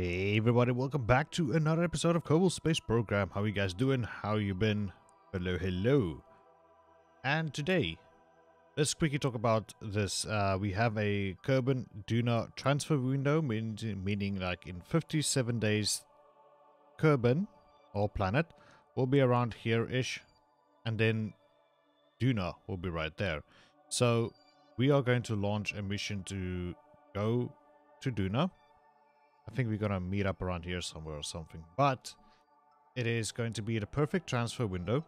Hey everybody, welcome back to another episode of Kerbal Space Program. How you guys doing? How you been? Hello, hello. And today, let's quickly talk about this. We have a Kerbal Duna transfer window, meaning like in 57 days, Kerbal, or planet, will be around here-ish, and then Duna will be right there. So, we are going to launch a mission to go to Duna. I think we're gonna meet up around here somewhere or something, but it is going to be the perfect transfer window,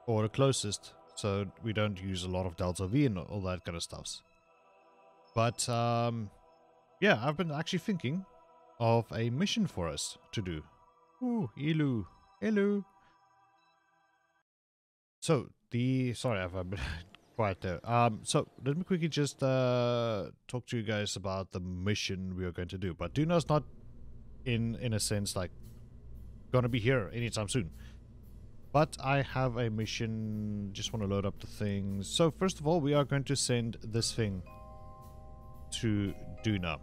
or the closest, so we don't use a lot of Delta V and all that kind of stuffs. But yeah, I've been actually thinking of a mission for us to do. Ooh, Elu, hello. So sorry, I've been quiet there. So let me quickly just talk to you guys about the mission we are going to do. But Duna's not in a sense like gonna be here anytime soon. But I have a mission. Just want to load up the things. So first of all, we are going to send this thing to Duna.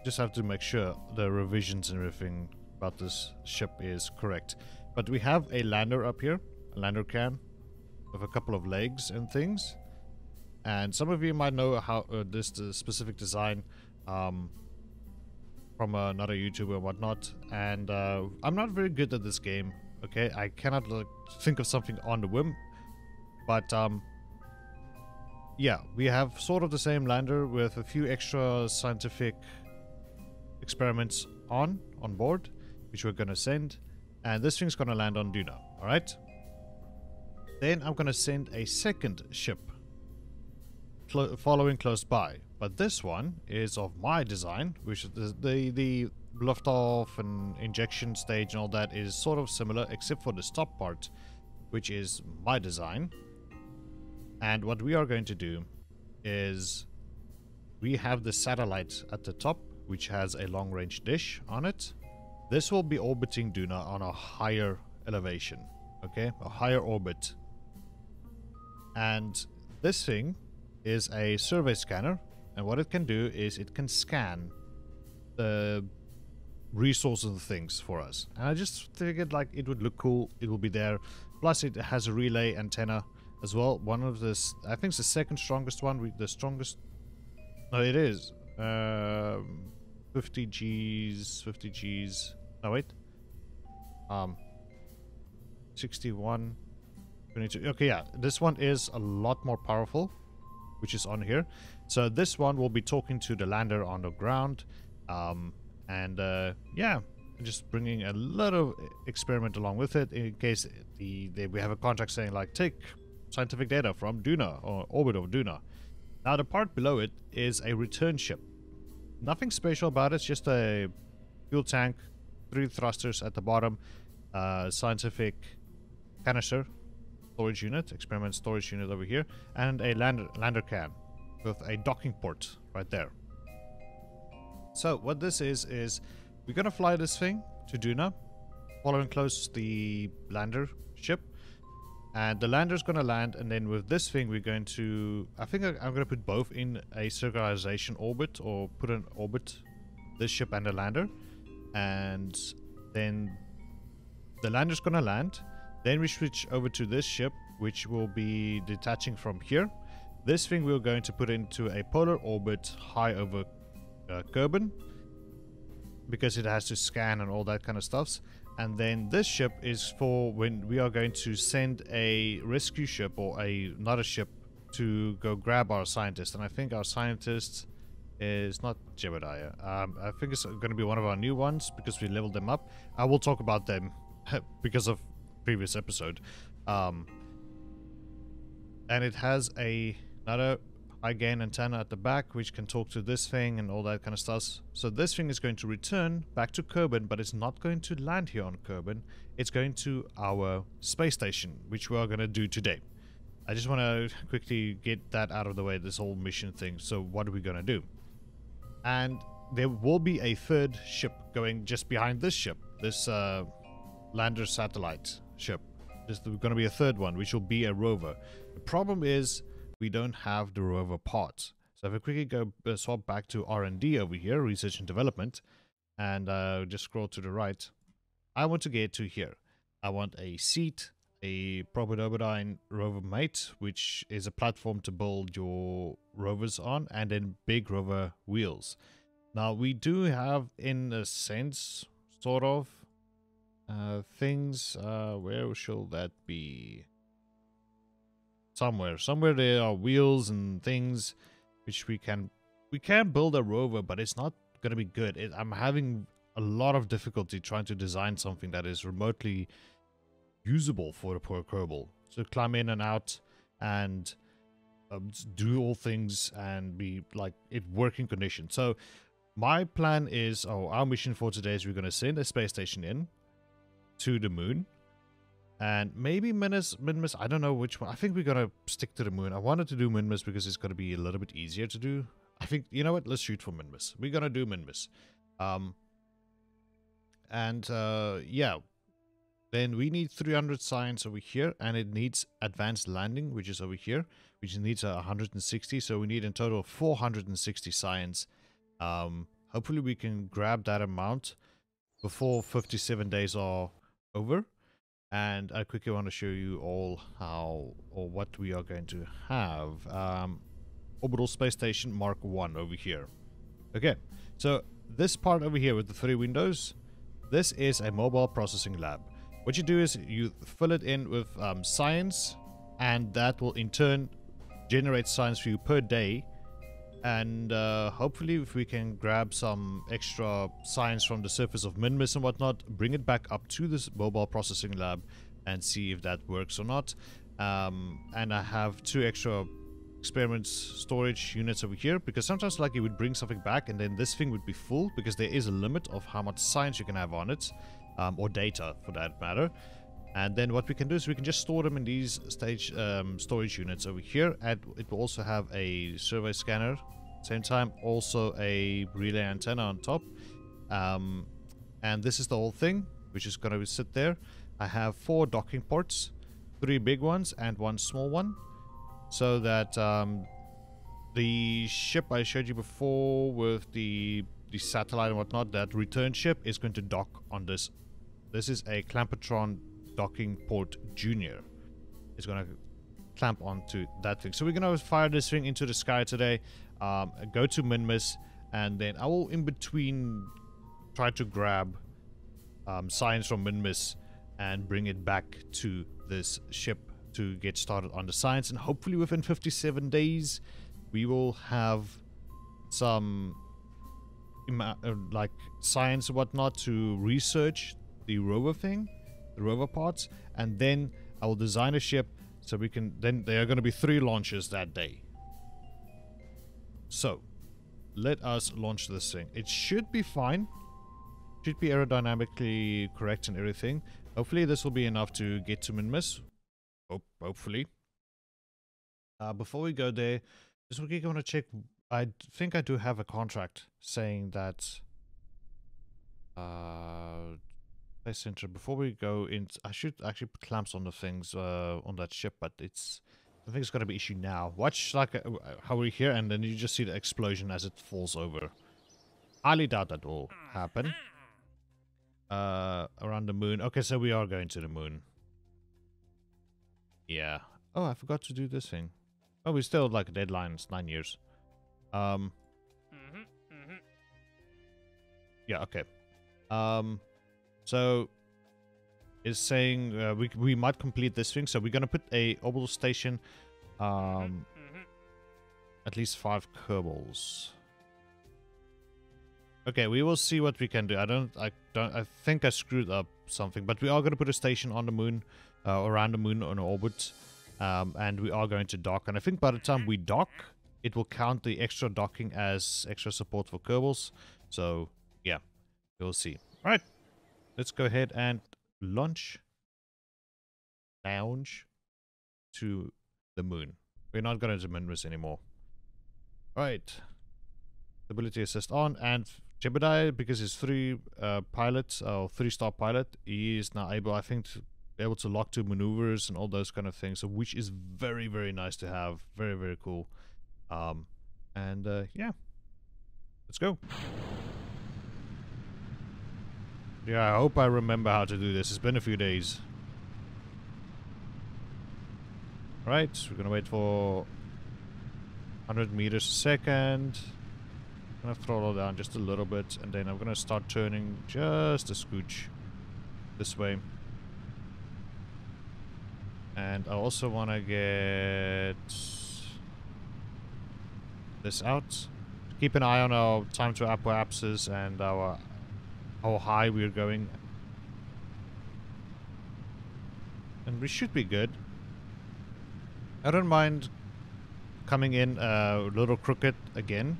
Just have to make sure the revisions and everything about this ship is correct. But we have a lander up here, a lander can, with a couple of legs and things, and some of you might know how this specific design from another YouTuber and whatnot, and I'm not very good at this game, okay? I cannot think of something on the whim, but yeah, we have sort of the same lander with a few extra scientific experiments on board, which we're gonna send, and this thing's gonna land on Duna, alright? Then I'm going to send a second ship following close by. But this one is of my design, which is the liftoff and injection stage and all that is sort of similar, except for the stop part, which is my design. And what we are going to do is we have the satellite at the top, which has a long-range dish on it. This will be orbiting Duna on a higher elevation, okay? A higher orbit. And this thing is a survey scanner, and what it can do is it can scan the resources and things for us. And I just figured like it would look cool, it will be there. Plus it has a relay antenna as well. One of this, I think it's the second strongest one, the strongest, no it is, 50 Gs, no wait, 61, 22. Okay, yeah, this one is a lot more powerful, which is on here. So this one will be talking to the lander on the ground, and yeah, just bringing a little experiment along with it in case we have a contract saying like take scientific data from Duna or orbit of Duna. Now the part below it is a return ship. Nothing special about it, it's just a fuel tank, 3 thrusters at the bottom, scientific canister, storage unit, experiment storage unit over here, and a lander can with a docking port right there. So what this is we're gonna fly this thing to Duna, following close the lander ship, and the lander's gonna land, and then with this thing we're going to, I think I'm gonna put both in a circularization orbit, or put an orbit, this ship and the lander, and then the lander's gonna land. Then we switch over to this ship, which will be detaching from here. This thing we're going to put into a polar orbit high over Kerbal, because it has to scan and all that kind of stuff. And then this ship is for when we are going to send a rescue ship or another ship to go grab our scientist. And I think our scientist is not Jebediah. I think it's going to be one of our new ones because we leveled them up. I will talk about them because of previous episode, and it has another high gain antenna at the back which can talk to this thing and all that kind of stuff. So this thing is going to return back to Kerbal, but it's not going to land here on Kerbal. It's going to our space station, which we are going to do today. I just want to quickly get that out of the way, this whole mission thing. So what are we going to do? And there will be a third ship going just behind this ship, this lander satellite ship. There's going to be a third one, which will be a rover. The problem is we don't have the rover parts. So So if I quickly go swap back to R&D over here, research and development, and just scroll to the right, I want to get to here. I want a seat, a Probodobodyne rover mate, which is a platform to build your rovers on, and then big rover wheels. Now we do have, in a sense, sort of things. Where shall that be? Somewhere there are wheels and things which we can build a rover, but it's not gonna be good. I'm having a lot of difficulty trying to design something that is remotely usable for the poor Kerbal. So climb in and out and do all things and be like in working condition. So my plan is, our mission for today is we're going to send a space station in to the moon. And maybe Minmus, I don't know which one. I think we're going to stick to the moon. I wanted to do Minmus because it's going to be a little bit easier to do. I think, you know what, let's shoot for Minmus. We're going to do Minmus. Yeah. Then we need 300 science over here, and it needs advanced landing, which is over here, which needs 160. So we need in total 460 science. Hopefully we can grab that amount before 57 days are over. And I quickly want to show you all how or what we are going to have. Orbital Space Station Mark 1 over here. Okay, so this part over here with the 3 windows, this is a mobile processing lab. What you do is you fill it in with science, and that will in turn generate science for you per day. And hopefully if we can grab some extra science from the surface of Minmus and whatnot, bring it back up to this mobile processing lab and see if that works or not. And I have 2 extra experiments storage units over here, because sometimes like you would bring something back and then this thing would be full, because there is a limit of how much science you can have on it. Or data for that matter. And then what we can do is we can just store them in these storage units over here, and it will also have a survey scanner, same time also a relay antenna on top. And this is the whole thing, which is going to sit there. I have 4 docking ports, 3 big ones and 1 small one, so that the ship I showed you before with the satellite and whatnot, that return ship is going to dock on this. This is a Clampatron docking port junior. It's going to clamp onto that thing. So we're going to fire this thing into the sky today, go to Minmus, and then I will in between try to grab science from Minmus and bring it back to this ship to get started on the science. And hopefully within 57 days we will have some like science and whatnot to research the rover thing, the rover parts, and then I will design a ship so we can, then there are going to be 3 launches that day. So let us launch this thing. It should be fine, should be aerodynamically correct and everything. Hopefully this will be enough to get to Minmus. Hopefully. Before we go there, just quickly want to check. I think I do have a contract saying that Space Center, before we go in, I should actually put clamps on the things on that ship, but I think it's going to be issued now. Watch like how we're here, and then you just see the explosion as it falls over. Highly doubt that will happen. Around the moon. Okay, so we are going to the moon. Yeah. Oh, I forgot to do this thing. Oh, we still have like a deadline. It's 9 years. Yeah, okay. So it's saying we might complete this thing. So we're gonna put a orbital station, at least 5 Kerbals. Okay, we will see what we can do. I think I screwed up something, but we are gonna put a station on the moon, around the moon on orbit, and we are going to dock. And I think by the time we dock, it will count the extra docking as extra support for Kerbals. So yeah, we'll see. All right. Let's go ahead and lounge to the moon. We're not going to Minmus anymore. Right. Stability assist on, and Jebediah, because he's 3 pilots, or 3-star pilot, he is now able, I think, to be able to lock to maneuvers and all those kind of things, so which is very, very nice to have. Very, very cool. And yeah, let's go. Yeah, I hope I remember how to do this. It's been a few days. Right, we're gonna wait for 100 meters a second. I'm gonna throttle down just a little bit, and then I'm gonna start turning just a scooch this way. And I also wanna get this out. Keep an eye on our time to apoapsis and our how high we're going. And we should be good. I don't mind coming in a little crooked again.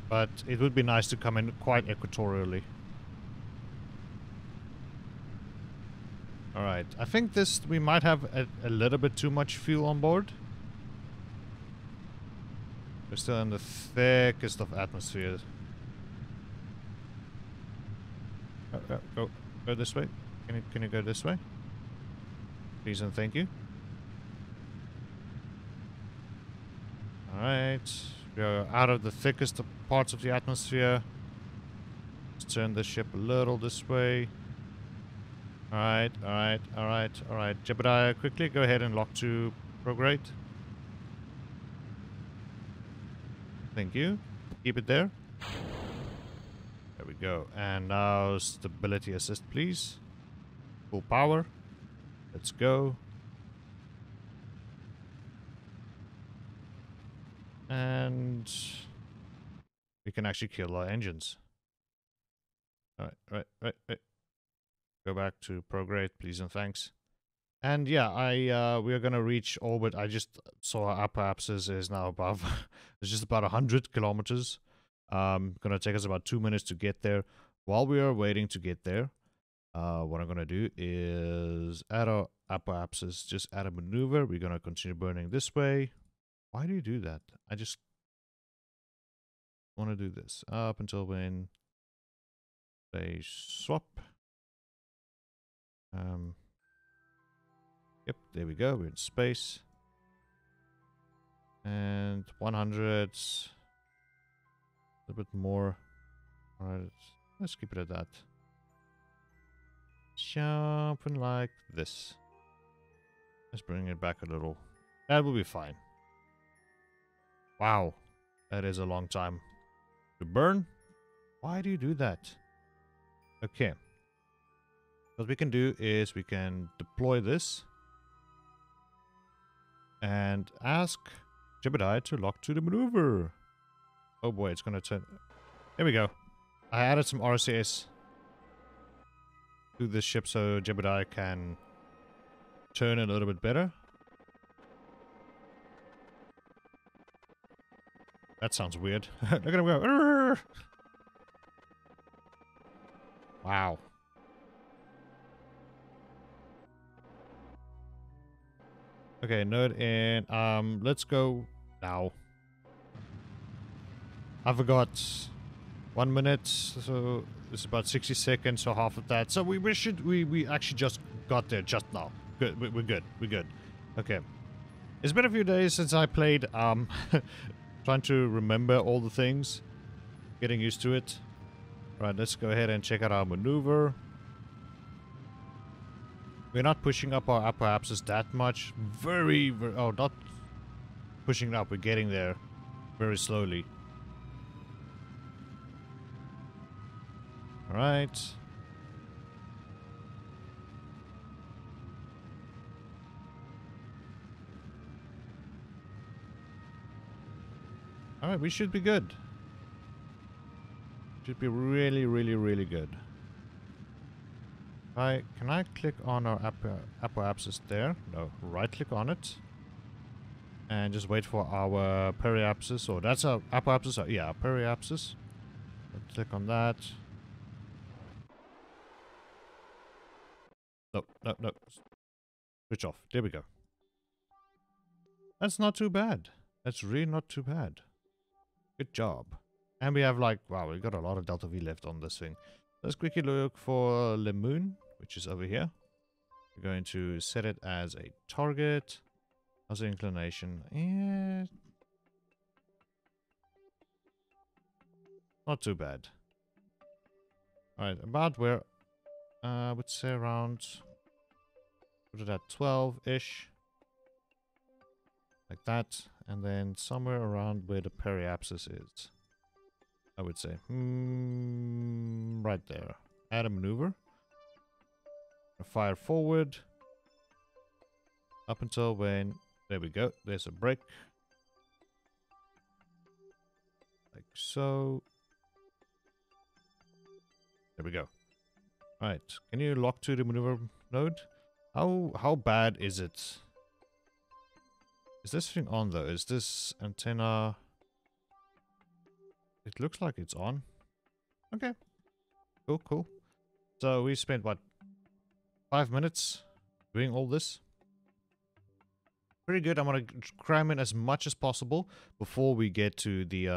But it would be nice to come in quite equatorially. Alright, I think we might have a little bit too much fuel on board. We're still in the thickest of atmosphere. Go this way. Can you go this way? Please and thank you. Alright. We are out of the thickest parts of the atmosphere. Let's turn the ship a little this way. Alright. Jebediah, quickly go ahead and lock to prograde. Thank you. Keep it there. There we go. And now stability assist, please. Full power. Let's go. And we can actually kill our engines. Alright, right. Go back to prograde, please and thanks. And yeah, we are gonna reach orbit. I just saw our apoapsis is now above. It's just about 100 kilometers. Gonna take us about 2 minutes to get there. While we are waiting to get there, what I'm gonna do is add our apoapsis, just add a maneuver. We're gonna continue burning this way. Why do you do that? I just want to do this up until when they swap. Yep, there we go. We're in space. And 100. A bit more. Alright, let's keep it at that. Sharpen like this. Let's bring it back a little. That will be fine. Wow, that is a long time to burn. Why do you do that? Okay. What we can do is we can deploy this and ask Jebediah to lock to the maneuver. Oh boy, it's gonna turn. There we go. I added some RCS to this ship so Jebediah can turn a little bit better. That sounds weird. Look at him go. Arrgh! Wow. Okay, node in. Let's go now. I forgot. 1 minute, so it's about 60 seconds, so half of that. So we actually just got there just now. Good, we're good. We're good. Okay. It's been a few days since I played. Trying to remember all the things. Getting used to it. Right, let's go ahead and check out our maneuver. We're not pushing up our apoapsis that much. Oh, not pushing up. We're getting there very slowly. Alright. Alright, we should be good. Should be really, really, really good. Can I click on our apoapsis there? No, right click on it. And just wait for our periapsis. Oh, that's our apoapsis. Yeah, periapsis. Click on that. No. Switch off. There we go. That's not too bad. That's really not too bad. Good job. And we have like, wow, we got a lot of Delta V left on this thing. Let's quickly look for MUN, which is over here. We're going to set it as a target. How's the inclination? Not too bad. Alright, about where I would say around, put it at 12-ish. Like that. And then somewhere around where the periapsis is, I would say. Right there. Add a maneuver. Fire forward. Up until when... There we go. There's a break. Like so. There we go. Right. Can you lock to the maneuver node? How bad is it? Is this thing on though? Is this antenna... It looks like it's on. Okay. Cool, cool. So we spent what? 5 minutes doing all this. Pretty good. I'm gonna cram in as much as possible before we get to the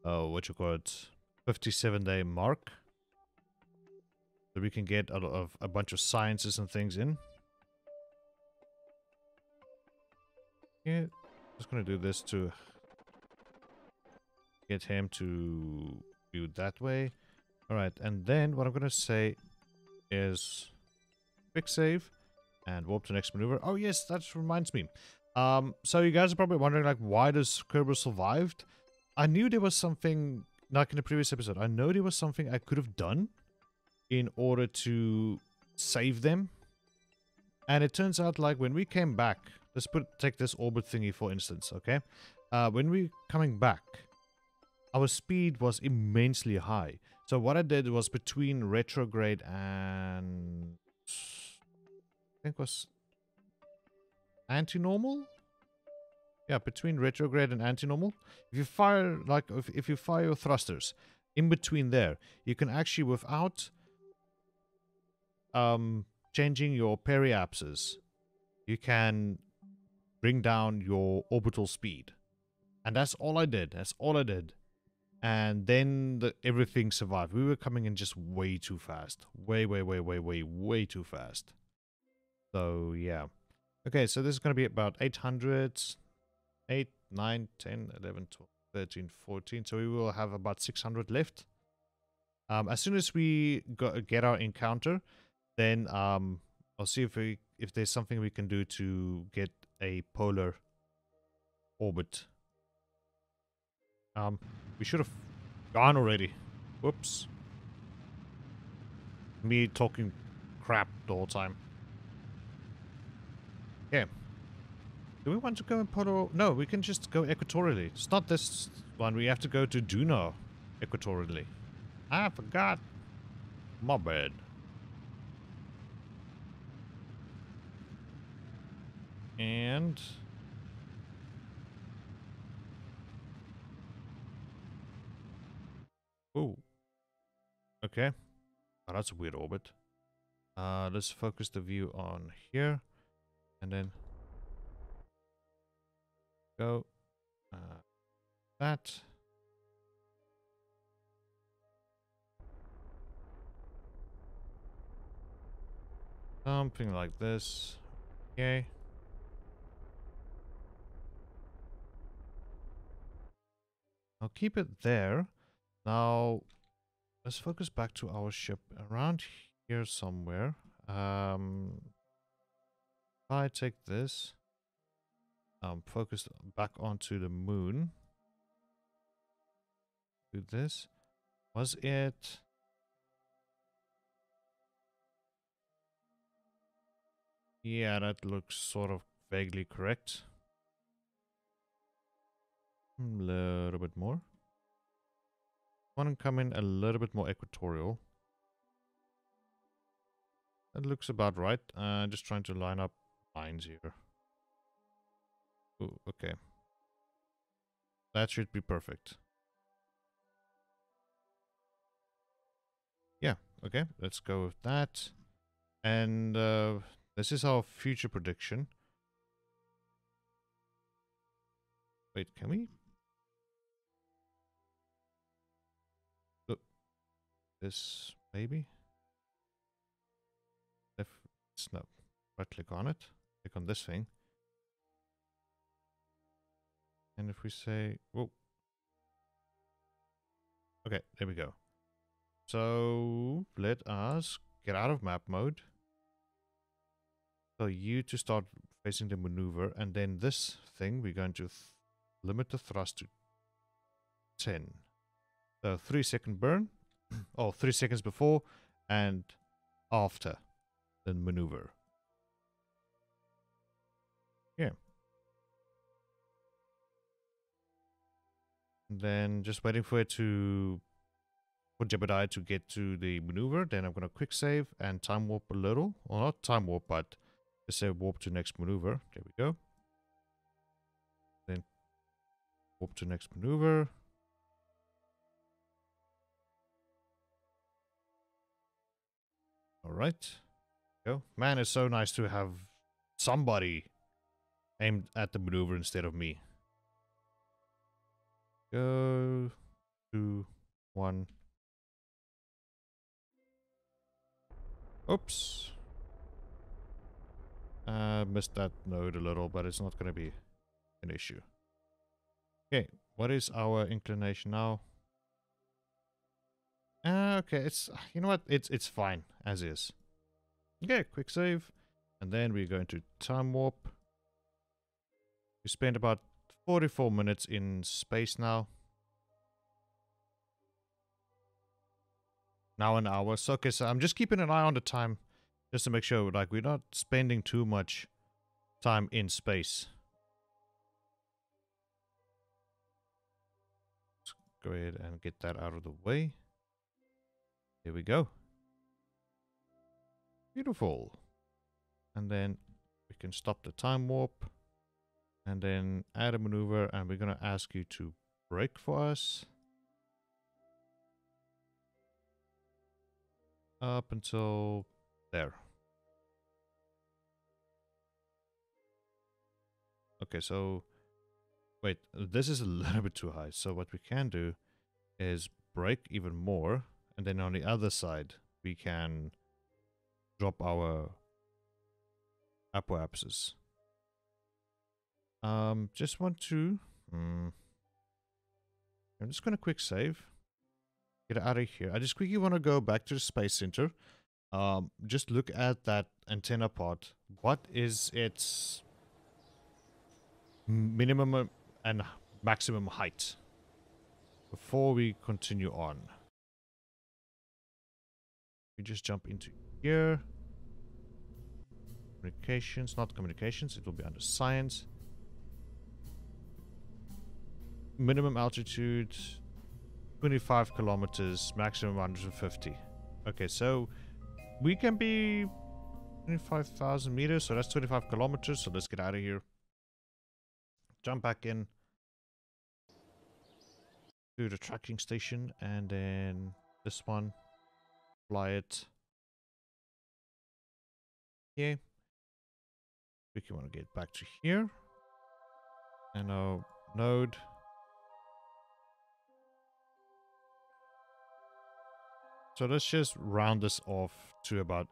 what you call it, 57-day mark. So we can get a bunch of sciences and things in. Yeah, just gonna do this to get him to do that way. Alright, and then what I'm gonna say is quick save and warp to next maneuver. Oh yes, that reminds me. So you guys are probably wondering, like, why does Kerbal survived? I knew there was something, like in the previous episode, I know there was something I could have done in order to save them. And it turns out, like, when we came back, let's take this orbit thingy for instance, okay? When we coming back, our speed was immensely high. So what I did was between retrograde and... I think was... anti-normal? Yeah, between retrograde and anti-normal. If you fire, like, if you fire your thrusters in between there, you can actually, without changing your periapsis, you can bring down your orbital speed. And that's all I did. That's all I did. And then everything survived. We were coming in just way too fast. Way too fast. So, yeah. Okay, so this is going to be about 800, 8, 9, 10, 11, 12, 13, 14. So we will have about 600 left. As soon as we get our encounter, then I'll see if there's something we can do to get a polar orbit. We should have gone already. Whoops. Me talking crap the whole time. Okay. Do we want to go in polar? No, we can just go equatorially. It's not this one. We have to go to Juno equatorially. I forgot. My bad. And... ooh. Okay. Oh, that's a weird orbit. Let's focus the view on here. And then... go. That. Something like this. Okay. I'll keep it there. Now, let's focus back to our ship around here somewhere. If I take this, focus back onto the moon. Do this. Was it? Yeah, that looks sort of vaguely correct. A little bit more. Want to come in a little bit more equatorial. That looks about right. Just trying to line up lines here. Ooh, okay. That should be perfect. Yeah, okay. Let's go with that. And this is our future prediction. Wait, can we? Look. This, maybe? No. Right click on it. Click on this thing. And if we say, whoa. Okay, there we go. So let us get out of map mode. So you to start facing the maneuver, and then this thing, we're going to limit the thrust to 10. So 3-second burn, or 3 seconds before and after the maneuver. Yeah. And then just waiting for it to, for Jebediah to get to the maneuver. Then I'm going to quick save and time warp a little. Well, not time warp, but just say warp to next maneuver. There we go. Then warp to next maneuver. All right. Go. Man, it's so nice to have somebody aimed at the maneuver instead of me. Go. 2, 1. Oops. Missed that node a little, but it's not going to be an issue. Okay, what is our inclination now? Okay, it's, you know what, it's fine as is. Okay, quick save, and then we're going to time warp. We spent about 44 minutes in space now. Now an hour. So okay, so I'm just keeping an eye on the time, just to make sure like we're not spending too much time in space. Let's go ahead and get that out of the way. Here we go. Beautiful. And then we can stop the time warp. And then add a maneuver. And we're going to ask you to brake for us. Up until there. Okay, so... Wait, this is a little bit too high. So what we can do is brake even more. And then on the other side, we can drop our apoapsis. Just want to... I'm just going to quick save. Get out of here. I just quickly want to go back to the Space Center. Just look at that antenna part. What is its minimum and maximum height? Before we continue on. We just jump into here. Communications, not communications. It will be under science. Minimum altitude 25 kilometers, maximum 150. Okay, so we can be 25,000 meters, so that's 25 kilometers. So let's get out of here. Jump back in to the tracking station, and then this one, fly it. Okay. We can want to get back to here. And now node. So let's just round this off to about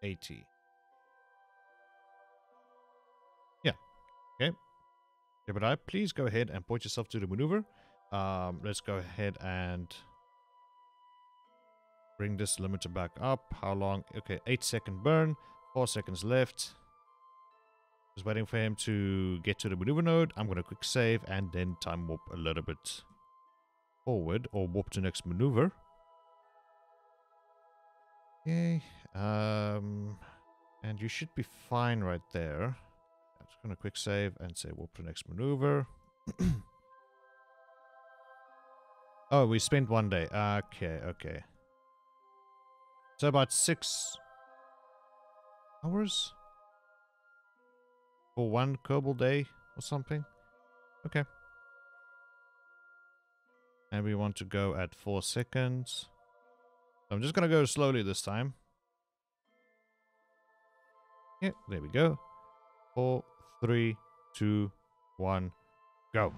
80. Yeah. Okay. Jebediah, please go ahead and point yourself to the maneuver. Let's go ahead and bring this limiter back up. How long? Okay, 8-second burn. 4 seconds left. Just waiting for him to get to the maneuver node. I'm going to quick save and then time warp a little bit forward, or warp to next maneuver. Okay. And you should be fine right there. I'm just going to quick save and say warp to next maneuver. Oh, we spent 1 day. Okay, okay. So about 6 hours? For 1 Kerbal day or something? Okay. And we want to go at 4 seconds. So I'm just going to go slowly this time. Yeah, there we go. 4, 3, 2, 1, go.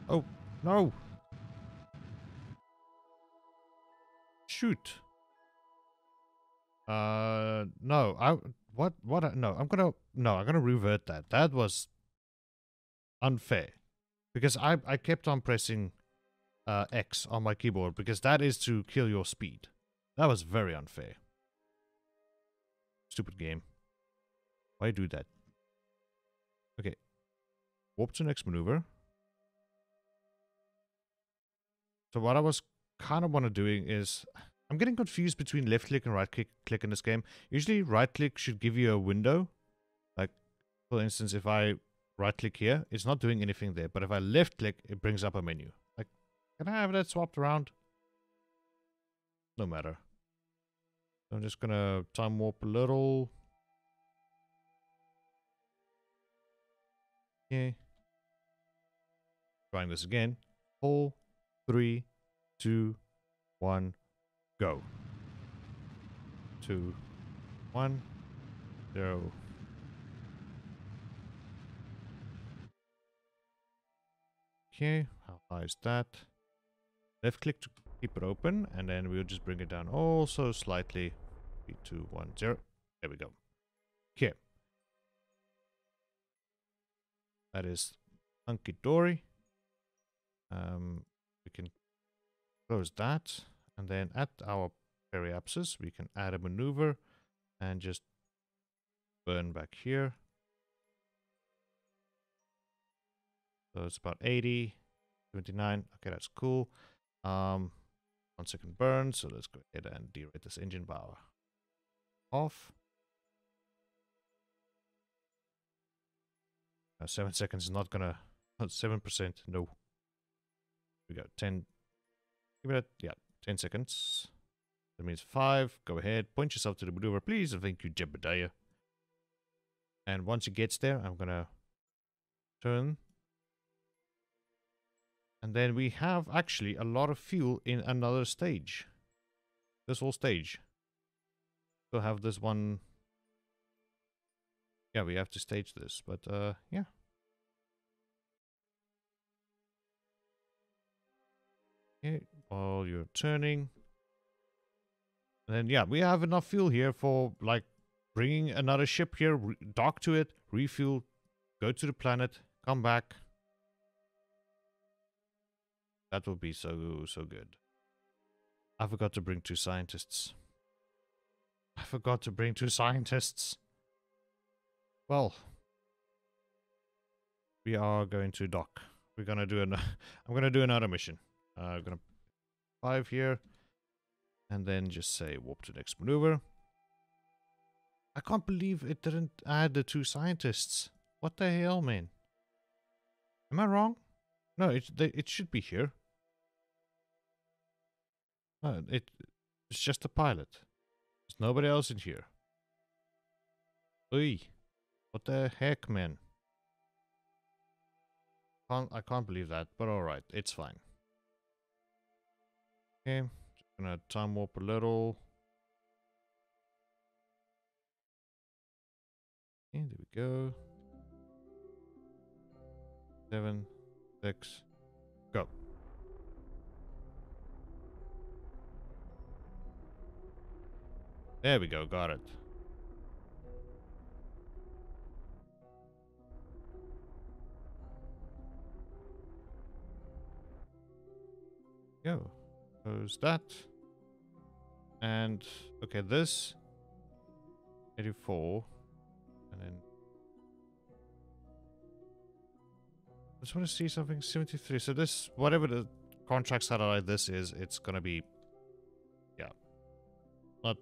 Oh, No. Shoot. No. No, I'm gonna revert that. That was unfair. Because I kept on pressing X on my keyboard because that is to kill your speed. That was very unfair. Stupid game. Why do that? Okay. Warp to next maneuver. So what I was kind of want to doing is I'm getting confused between left click and right click in this game. Usually right click should give you a window. Like for instance, if I right click here, it's not doing anything there. But if I left click, it brings up a menu. Like, can I have that swapped around? No matter. So I'm just gonna time warp a little. Okay. Trying this again. 4, 3, 2, 1, go. 2, 1, 0. Okay, how high is that? Left click to keep it open, and then we'll just bring it down also slightly. 3, 2, 1, 0. There we go. Okay. That is hunky dory. We can close that, and then at our periapsis we can add a maneuver and just burn back here. So it's about 80, 29. Okay, that's cool. 1 second burn, so let's go ahead and derate this engine power off. 7 seconds is not gonna. 7%. No. We got 10. Give it. Yeah, 10 seconds. That means 5. Go ahead. Point yourself to the maneuver, please. And thank you, Jebediah. And once it gets there, I'm gonna turn. And then we have actually a lot of fuel in another stage. This whole stage. We'll have this one. Yeah, we have to stage this, but yeah. Okay, while you're turning. And then, yeah, we have enough fuel here for, like, bringing another ship here, dock to it, refuel, go to the planet, come back. That will be so good. I forgot to bring 2 scientists. I forgot to bring 2 scientists. Well, we are going to dock. We're gonna do I'm gonna do another mission. I'm gonna 5 here, and then just say warp to next maneuver. I can't believe it didn't add the 2 scientists. What the hell, man? Am I wrong? No, it should be here. No, it's just a pilot. There's nobody else in here. Oy, what the heck, man? I can't believe that, but alright, it's fine. Okay, just gonna time warp a little. Okay, there we go. 7, 6, go. There we go, got it. Go. Close that. And, okay, this. 84. And then. I just want to see something. 73. So this, whatever the contract satellite this is, it's gonna be. Yeah. Not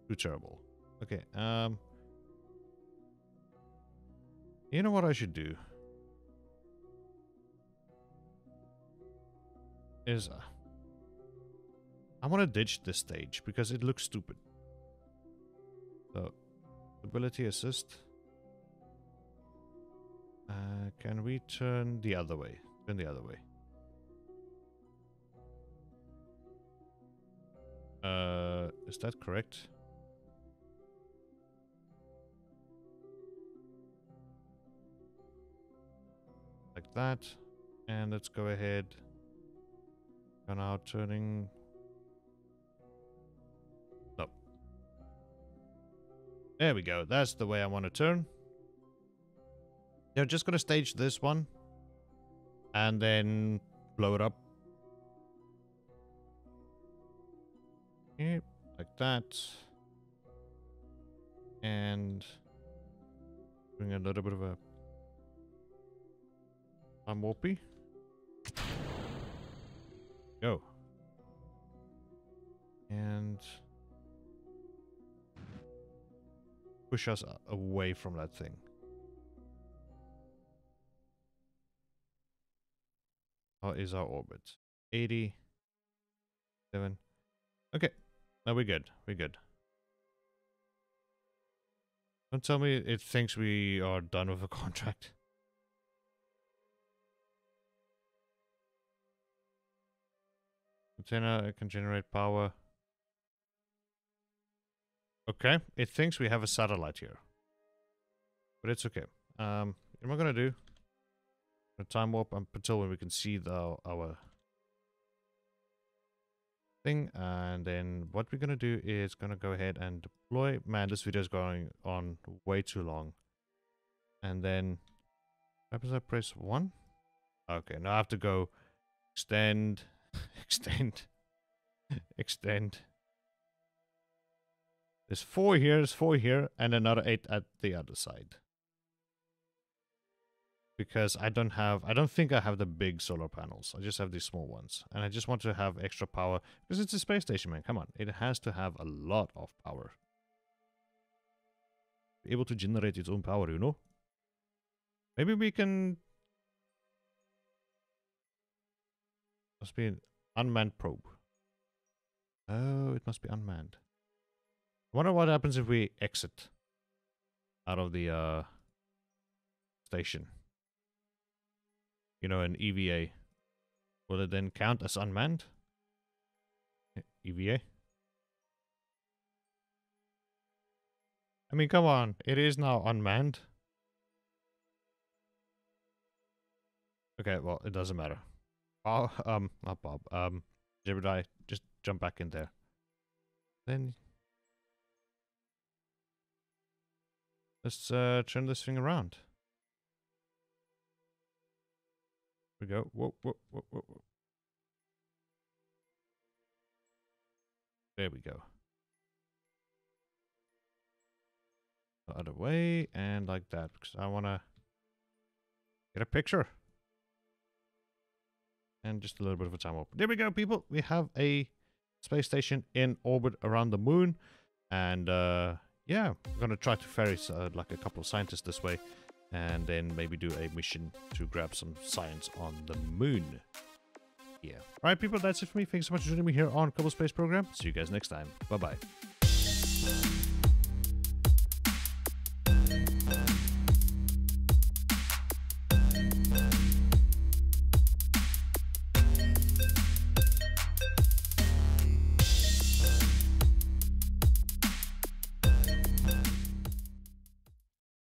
too terrible. Okay, you know what I should do? Is I want to ditch this stage because it looks stupid. So, ability assist. Can we turn the other way? Turn the other way. Is that correct? Like that. And let's go ahead. We're now turning... No. There we go. That's the way I want to turn. They're just going to stage this one. And then blow it up. Okay, like that. And doing a little bit of a time warpy. Go. And push us away from that thing. How is our orbit? 87. Okay. No, we're good. We're good. Don't tell me it thinks we are done with the contract. Antenna can generate power. Okay. It thinks we have a satellite here. But it's okay. What am I gonna do? A time warp until when we can see our thing, and then what we're gonna do is gonna go ahead and deploy. Man, this video is going on way too long. And then what happens if I press 1? Okay, now I have to go extend, extend, extend. There's 4 here, there's 4 here, and another 8 at the other side. Because I don't think I have the big solar panels. I just have these small ones. And I just want to have extra power. Because it's a space station, man. Come on. It has to have a lot of power. Be able to generate its own power, you know? Maybe we can... Must be an unmanned probe. Oh, it must be unmanned. I wonder what happens if we exit out of the station. You know, an EVA. Will it then count as unmanned? EVA? I mean, come on. It is now unmanned. Okay, well, it doesn't matter. Oh, not Bob. Jebediah, just jump back in there. Then... let's turn this thing around. We go. Whoa, whoa, whoa, whoa, whoa. There we go. The other way and like that because I want to get a picture. And just a little bit of a time warp. There we go, people. We have a space station in orbit around the moon. And yeah, we're going to try to ferry like a couple of scientists this way. And then maybe do a mission to grab some science on the moon. Yeah. Alright, people, that's it for me. Thanks so much for joining me here on Kerbal Space Program. See you guys next time. Bye-bye.